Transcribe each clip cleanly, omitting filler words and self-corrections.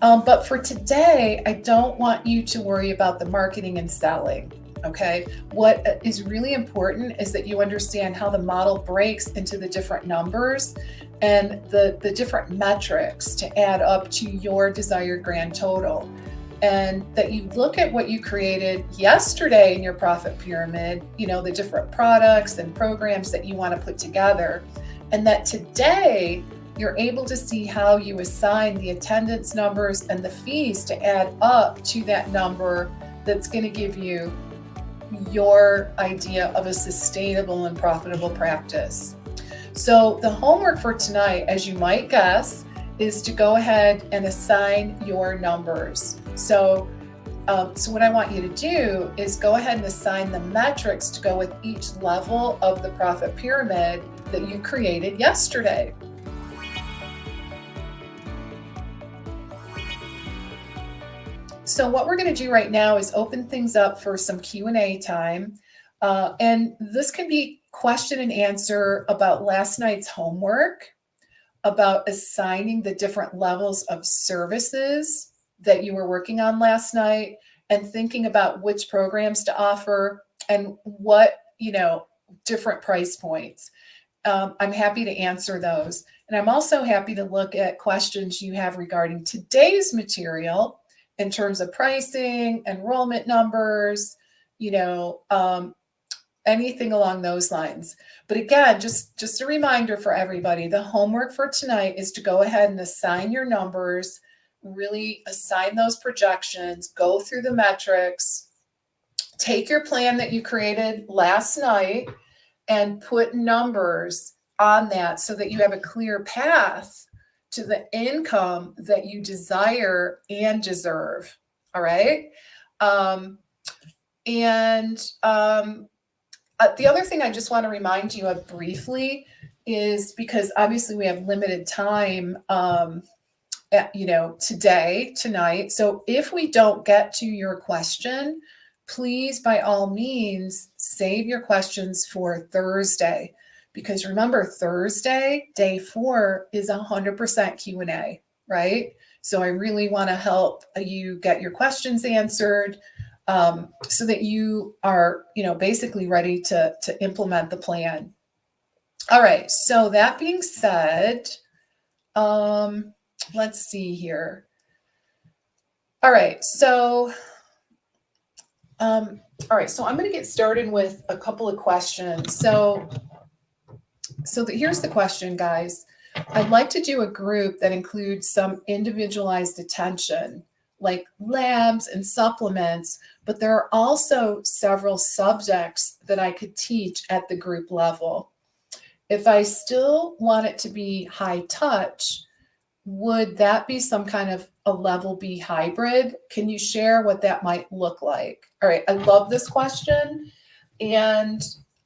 But for today, I don't want you to worry about the marketing and selling. Okay. What is really important is that you understand how the model breaks into the different numbers and the different metrics to add up to your desired grand total. And that you look at what you created yesterday in your profit pyramid, the different products and programs that you want to put together, and that today you're able to see how you assign the attendance numbers and the fees to add up to that number that's going to give you your idea of a sustainable and profitable practice. So the homework for tonight, as you might guess, is to go ahead and assign your numbers. So what I want you to do is go ahead and assign the metrics to go with each level of the profit pyramid that you created yesterday. So what we're going to do right now is open things up for some Q&A time. And this can be question and answer about last night's homework, about assigning the different levels of services that you were working on last night, and thinking about which programs to offer and what, different price points. I'm happy to answer those. And I'm also happy to look at questions you have regarding today's material in terms of pricing, enrollment numbers, anything along those lines. But again, just a reminder for everybody, the homework for tonight is to go ahead and assign your numbers, really assign those projections, go through the metrics, take your plan that you created last night and put numbers on that so that you have a clear path to the income that you desire and deserve. All right. The other thing I just want to remind you of briefly is, because obviously we have limited time, tonight. So if we don't get to your question, please, by all means, save your questions for Thursday. Because remember, Thursday, day 4, is 100% Q&A, right? So I really want to help you get your questions answered, so that you are, basically ready to implement the plan. All right. So that being said, let's see here. All right. So I'm going to get started with a couple of questions. Here's the question, guys. I'd like to do a group that includes some individualized attention, like labs and supplements, but there are also several subjects that I could teach at the group level. If I still want it to be high touch, would that be some kind of a level B hybrid? Can you share what that might look like? All right, I love this question, and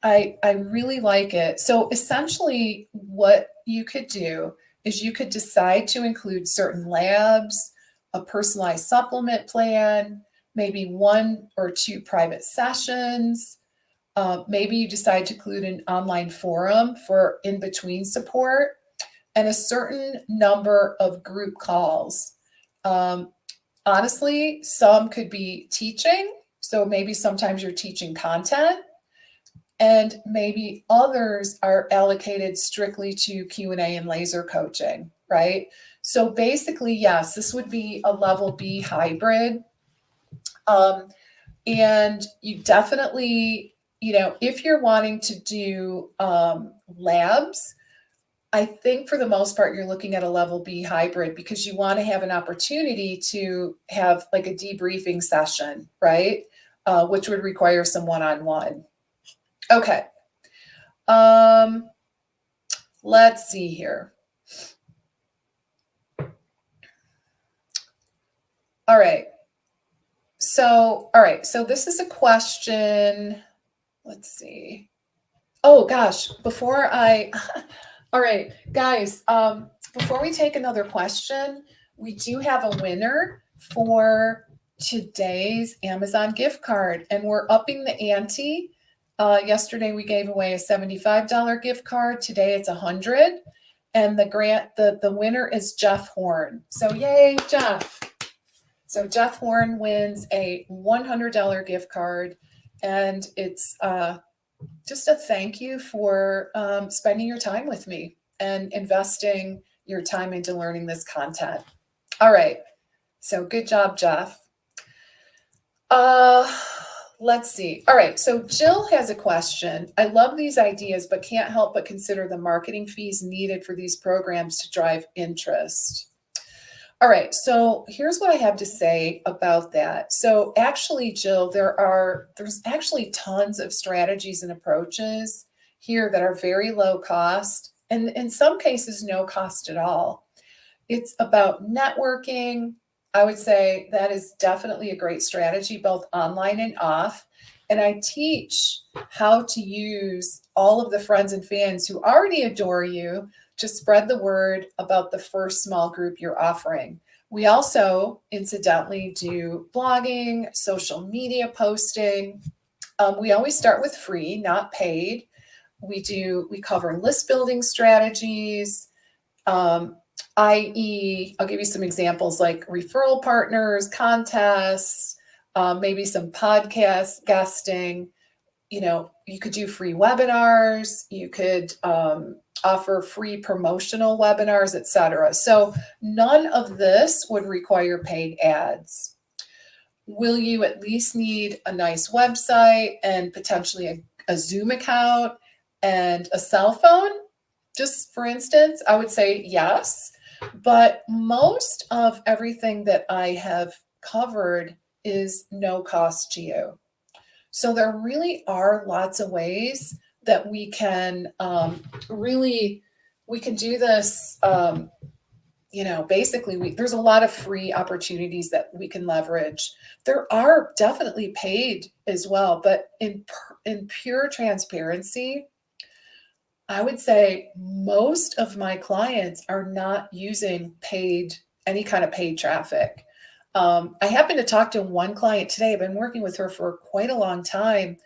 I really like it. So essentially what you could do is you could decide to include certain labs, a personalized supplement plan, maybe 1 or 2 private sessions. Maybe you decide to include an online forum for in-between support, and a certain number of group calls. Honestly, some could be teaching. So maybe sometimes you're teaching content, and maybe others are allocated strictly to Q&A and laser coaching, right? So basically, yes, this would be a level B hybrid. And you definitely, if you're wanting to do labs, I think for the most part, you're looking at a level B hybrid, because you want to have an opportunity to have like a debriefing session, right? Which would require some one-on-one. Okay. Let's see here. All right. So this is a question. Let's see. Oh gosh, all right, guys, before we take another question, we do have a winner for today's Amazon gift card, and we're upping the ante. Yesterday we gave away a $75 gift card. Today it's $100. And the winner is Jeff Horn. So yay, Jeff. So Jeff Horn wins a $100 gift card, and it's just a thank you for spending your time with me and investing your time into learning this content. All right. So good job, Jeff. Let's see. All right. So Jill has a question. I love these ideas, but can't help but consider the marketing fees needed for these programs to drive interest. All right. So here's what I have to say about that. So actually, Jill, there's actually tons of strategies and approaches here that are very low cost, and in some cases, no cost at all. It's about networking. I would say that is definitely a great strategy, both online and off. And I teach how to use all of the friends and fans who already adore you to spread the word about the first small group you're offering. We also, incidentally, do blogging, social media posting. We always start with free, not paid. We cover list building strategies, i.e., I'll give you some examples like referral partners, contests, maybe some podcast guesting. You could do free webinars, you could offer free promotional webinars, etc. So none of this would require paid ads. Will you at least need a nice website and potentially a Zoom account and a cell phone? Just for instance, I would say yes. But most of everything that I have covered is no cost to you. So there really are lots of ways that we can we can do this. Basically, there's a lot of free opportunities that we can leverage. There are definitely paid as well, but in pure transparency, I would say most of my clients are not using any kind of paid traffic. I happened to talk to one client today. I've been working with her for quite a long time,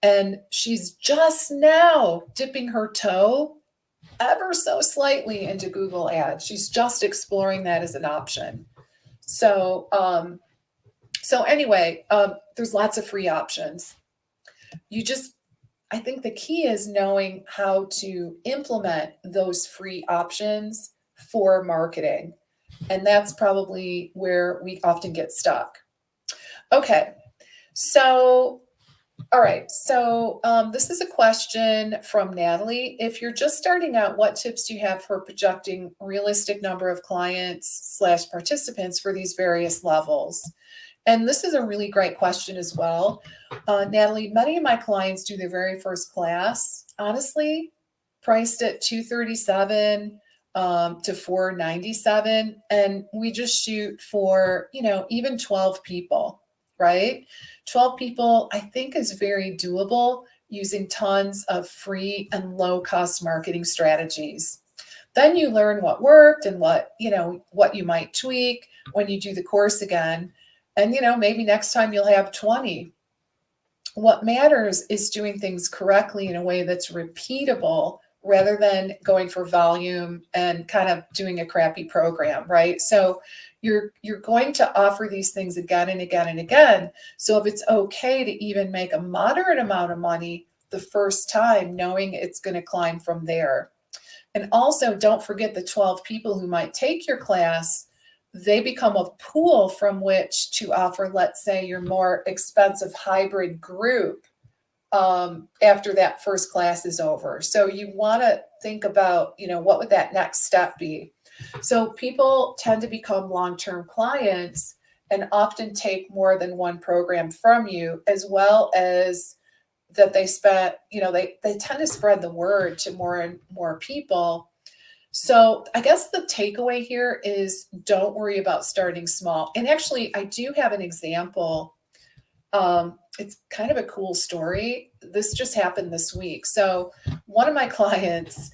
and she's just now dipping her toe ever so slightly into Google Ads. She's just exploring that as an option. So anyway, there's lots of free options. I think the key is knowing how to implement those free options for marketing. And that's probably where we often get stuck. Okay. So, all right. So this is a question from Natalie. If you're just starting out, what tips do you have for projecting realistic number of clients / participants for these various levels? And this is a really great question as well. Natalie, many of my clients do their very first class, honestly, priced at $237 to $497. And we just shoot for, even 12 people, right? 12 people, I think, is very doable using tons of free and low cost marketing strategies. Then you learn what worked and what you might tweak when you do the course again. And, maybe next time you'll have 20. What matters is doing things correctly in a way that's repeatable rather than going for volume and kind of doing a crappy program, right? So you're going to offer these things again and again and again. So if it's okay to even make a moderate amount of money the first time, knowing it's going to climb from there. And also don't forget the 12 people who might take your class. They become a pool from which to offer, let's say, your more expensive hybrid group after that first class is over. So you want to think about, what would that next step be? So people tend to become long-term clients and often take more than one program from you, as well as that they tend to spread the word to more and more people. So I guess the takeaway here is don't worry about starting small. And actually, I do have an example. It's kind of a cool story. This just happened this week. So one of my clients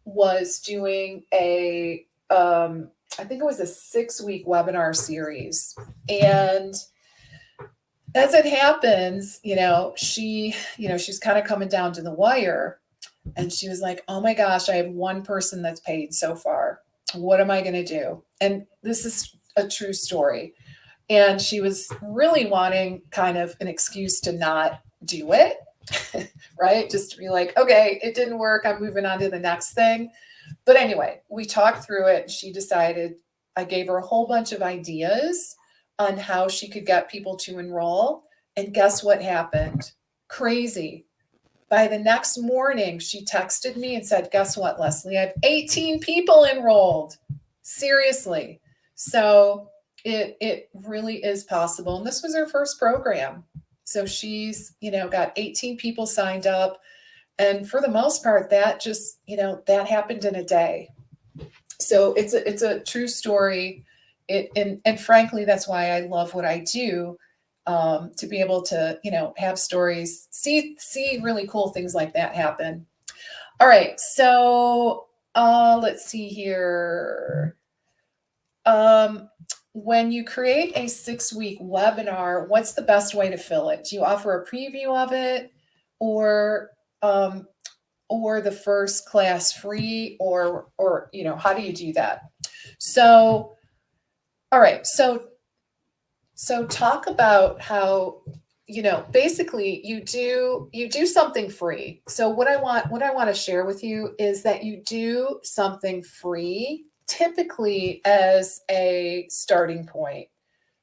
was doing I think it was a 6-week webinar series. And as it happens, she's kind of coming down to the wire. And she was like, oh my gosh, I have one person that's paid so far. What am I going to do? And this is a true story. And she was really wanting kind of an excuse to not do it, right? Just to be like, okay, it didn't work. I'm moving on to the next thing. But anyway, we talked through it. She decided, I gave her a whole bunch of ideas on how she could get people to enroll. And guess what happened? Crazy. By the next morning, she texted me and said, guess what, Leslie? I have 18 people enrolled. Seriously. So it really is possible. And this was her first program. So she's, got 18 people signed up. And for the most part, that just, that happened in a day. So it's a true story. And frankly, that's why I love what I do. To be able to, have stories, see really cool things like that happen. All right. So let's see here. When you create a 6-week webinar, what's the best way to fill it? Do you offer a preview of it, or the first class free, or how do you do that? So, all right. So talk about how, basically you do something free. So what I want to share with you is that you do something free, typically as a starting point.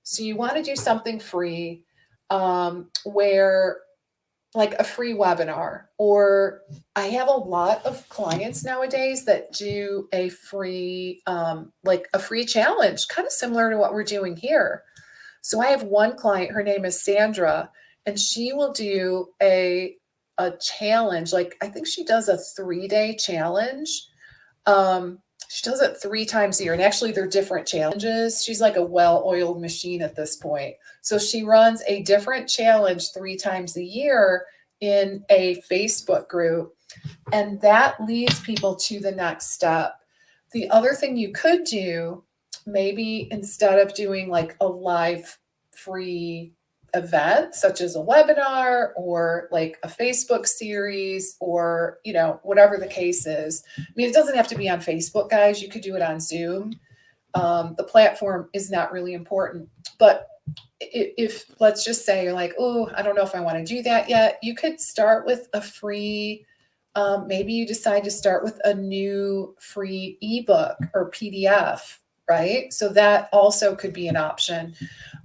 So you want to do something free, where, like a free webinar, or I have a lot of clients nowadays that do a free, like a free challenge, kind of similar to what we're doing here. So I have one client, her name is Sandra, and she will do a challenge. Like, I think she does a 3-day challenge. She does it 3 times a year, and actually they're different challenges. She's like a well-oiled machine at this point. So she runs a different challenge 3 times a year in a Facebook group, and that leads people to the next step. The other thing you could do, maybe instead of doing like a live free event, such as a webinar or like a Facebook series, or, whatever the case is. I mean, it doesn't have to be on Facebook, guys. You could do it on Zoom. The platform is not really important, but if let's just say you're like, oh, I don't know if I want to do that yet, you could start with a free, maybe you decide to start with a new free ebook or PDF, right? So that also could be an option.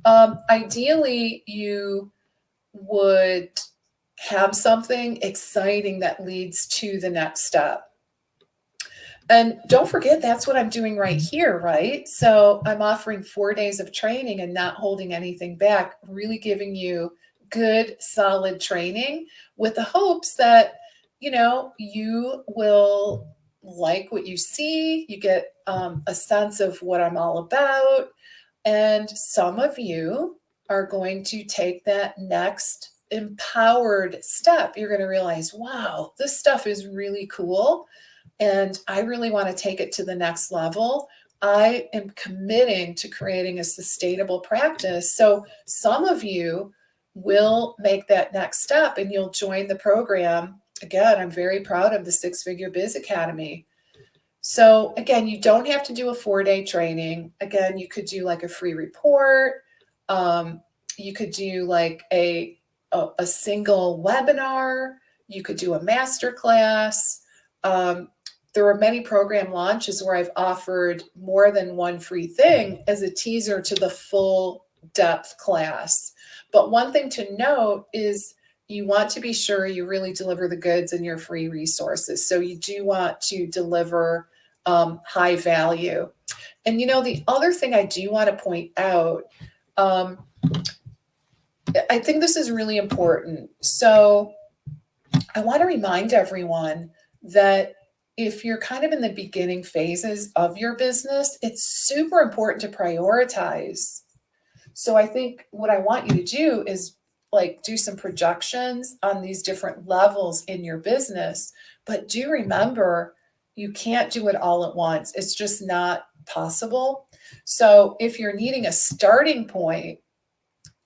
Ideally, you would have something exciting that leads to the next step. And don't forget, that's what I'm doing right here, right? So I'm offering 4 days of training and not holding anything back, really giving you good, solid training with the hopes that, you will like what you see. You get a sense of what I'm all about. And some of you are going to take that next empowered step. You're going to realize, wow, this stuff is really cool, and I really want to take it to the next level. I am committing to creating a sustainable practice. So some of you will make that next step and you'll join the program. Again, I'm very proud of the 6-Figure Biz Academy. So again, you don't have to do a 4-day training. Again, you could do like a free report. You could do like a single webinar. You could do a masterclass. There are many program launches where I've offered more than one free thing as a teaser to the full depth class. But one thing to note is you want to be sure you really deliver the goods in your free resources. So you do want to deliver high value. And, the other thing I do want to point out, I think this is really important. So I want to remind everyone that if you're kind of in the beginning phases of your business, it's super important to prioritize. So I think what I want you to do is like do some projections on these different levels in your business. But do remember, you can't do it all at once. It's just not possible. So if you're needing a starting point,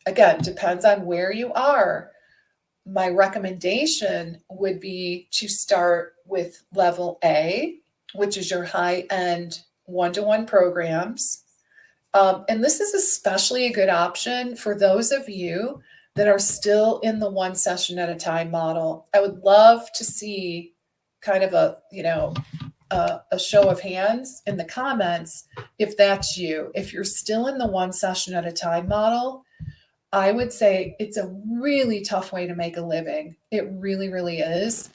again, depends on where you are. my recommendation would be to start with level A, which is your high-end one-to-one programs. And this is especially a good option for those of you that are still in the one session at a time model. I would love to see kind of a show of hands in the comments if that's you. If you're still in the one session at a time model, I would say it's a really tough way to make a living. It really, really is.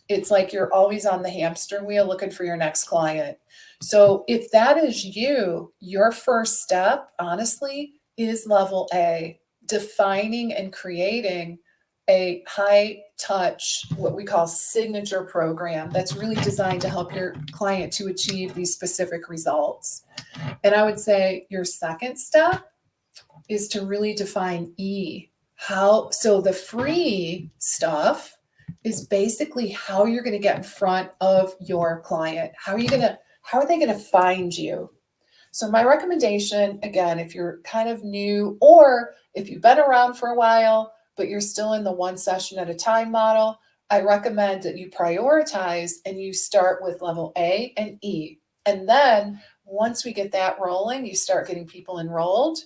It's like you're always on the hamster wheel looking for your next client. So if that is you, your first step, honestly, is level A, defining and creating a high touch, what we call signature program that's really designed to help your client to achieve these specific results. And I would say your second step is to really define E. So the free stuff is basically how you're going to get in front of your client. How are they going to find you? So my recommendation, again, if you're kind of new or if you've been around for a while, but you're still in the one session at a time model, I recommend that you prioritize and you start with level A and E. And then once we get that rolling, you start getting people enrolled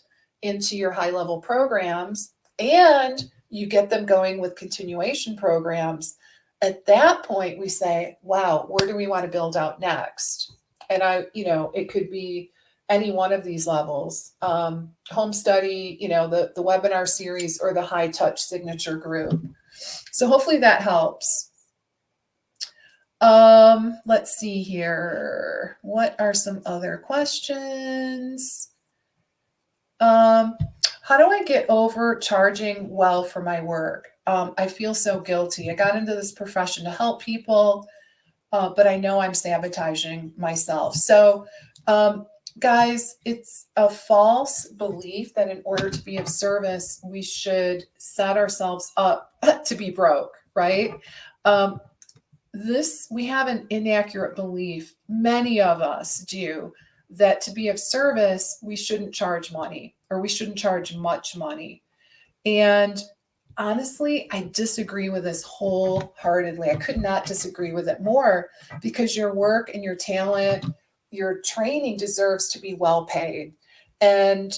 into your high level programs and you get them going with continuation programs. At that point, we say, wow, where do we want to build out next? And it could be any one of these levels, home study, the webinar series or the high touch signature group. So hopefully that helps. Let's see here. What are some other questions? How do I get over charging well for my work? I feel so guilty. I got into this profession to help people, but I know I'm sabotaging myself. So, guys, it's a false belief that in order to be of service, we should set ourselves up to be broke, right? We have an inaccurate belief, many of us do, that to be of service, we shouldn't charge money or we shouldn't charge much money. And honestly, I disagree with this wholeheartedly. I could not disagree with it more because your work and your talent, your training deserves to be well paid. And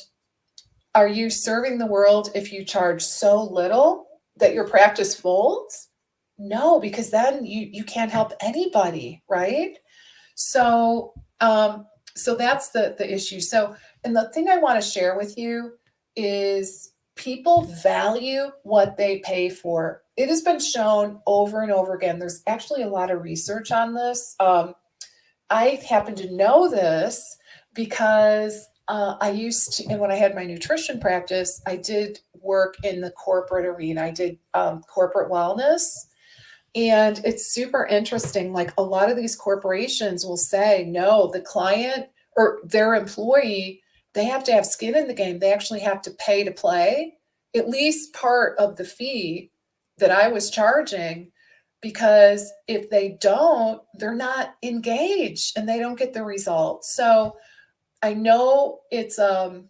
are you serving the world if you charge so little that your practice folds? No, because then you can't help anybody, right? So that's the issue. So, and the thing I want to share with you is people value what they pay for. It has been shown over and over again. There's actually a lot of research on this. I happen to know this because I used to, and when I had my nutrition practice, I did work in the corporate arena. I did corporate wellness. And it's super interesting. Like a lot of these corporations will say, no, the client or their employee, they have to have skin in the game. They actually have to pay to play at least part of the fee that I was charging, because if they don't, they're not engaged and they don't get the results. So I know it's a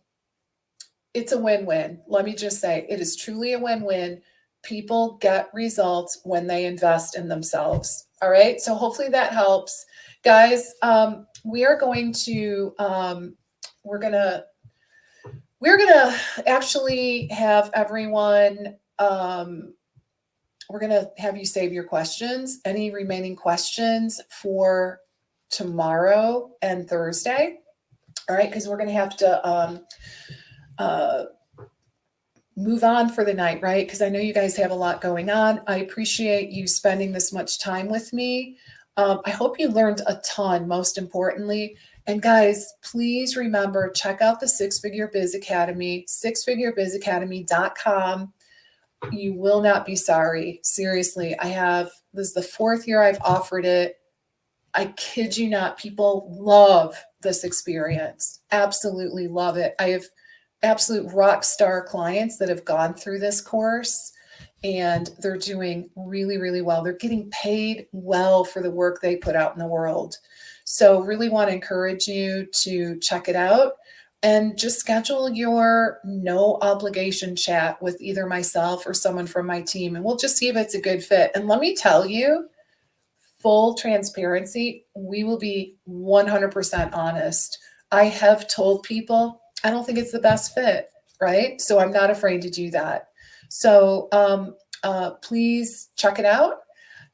win-win. Let me just say, it is truly a win-win. People get results when they invest in themselves. All right. So hopefully that helps, guys. We are going to, we're going to actually have everyone, we're going to have you save your questions, any remaining questions for tomorrow and Thursday. All right. Cause we're going to have to, move on for the night, right? Because I know you guys have a lot going on. I appreciate you spending this much time with me. I hope you learned a ton, most importantly. And guys, please remember, check out the Six Figure Biz Academy, sixfigurebizacademy.com. You will not be sorry. Seriously, this is the 4th year I've offered it. I kid you not, people love this experience. Absolutely love it. I have absolute rock star clients that have gone through this course and they're doing really, really well. They're getting paid well for the work they put out in the world. So really want to encourage you to check it out. and just schedule your no obligation chat with either myself or someone from my team, and we'll just see if it's a good fit. And let me tell you, full transparency, we will be 100% honest. I have told people I don't think it's the best fit, right? So I'm not afraid to do that. So please check it out.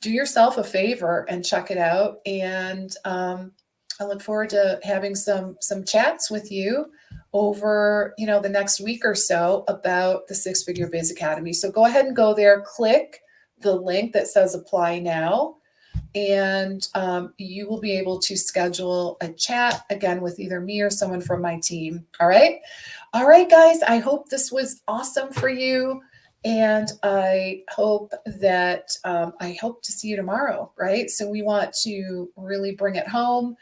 Do yourself a favor and check it out. And I look forward to having some chats with you over the next week or so about the Six Figure Biz Academy. So go ahead and go there, click the link that says apply now, and you will be able to schedule a chat again with either me or someone from my team. All right. All right, guys, I hope this was awesome for you. And I hope to see you tomorrow, right? So we want to really bring it home.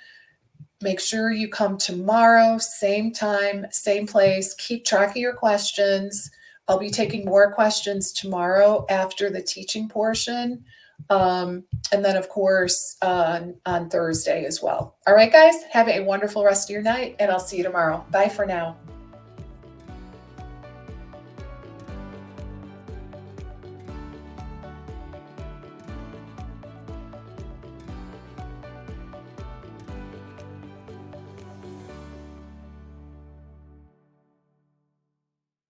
Make sure you come tomorrow, same time, same place. Keep track of your questions. I'll be taking more questions tomorrow after the teaching portion. And then, of course, on Thursday as well. All right, guys, have a wonderful rest of your night, and I'll see you tomorrow. Bye for now.